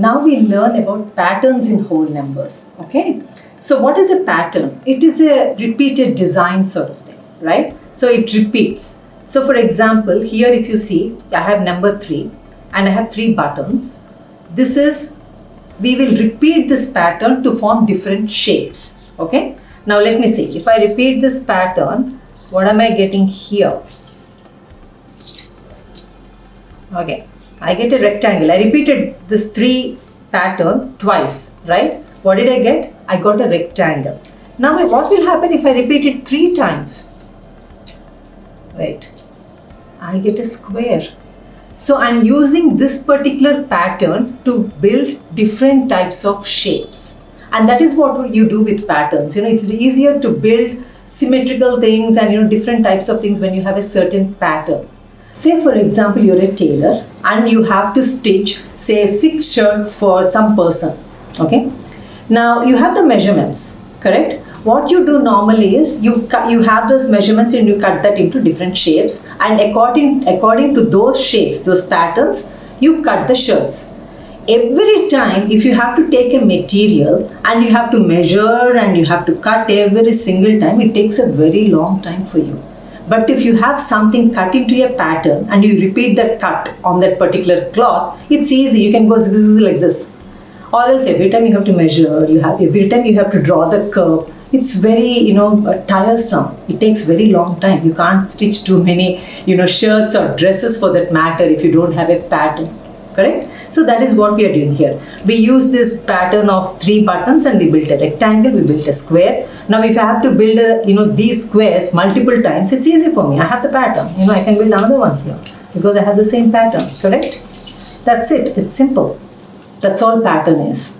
Now we learn about patterns in whole numbers. Okay. So what is a pattern? It is a repeated design sort of thing, right? So it repeats. So for example, here if you see, I have number 3 and I have 3 buttons. We will repeat this pattern to form different shapes. Okay. Now let me see. If I repeat this pattern, what am I getting here? Okay. I get a rectangle. I repeated this 3 pattern twice, right? What did I get? I got a rectangle. Now what will happen if I repeat it 3 times? Wait. I get a square. So I'm using this particular pattern to build different types of shapes. And that is what you do with patterns. It's easier to build symmetrical things and different types of things when you have a certain pattern. Say for example, you're a tailor and you have to stitch, say 6 shirts for some person. Okay. Now you have the measurements, correct? What you do normally is you have those measurements and you cut that into different shapes, and according to those shapes, those patterns, you cut the shirts. Every time if you have to take a material and you have to measure and you have to cut every single time, it takes a very long time for you. But if you have something cut into a pattern and you repeat that cut on that particular cloth, it's easy. You can go like this. Or else every time you have to measure, every time you have to draw the curve. It's very, tiresome. It takes very long time. You can't stitch too many, shirts or dresses for that matter if you don't have a pattern. Correct? So that is what we are doing here. We use this pattern of 3 buttons and we built a rectangle, we built a square. Now if I have to build these squares multiple times, it's easy for me. I have the pattern. I can build another one here because I have the same pattern. Correct? That's it. It's simple. That's all pattern is.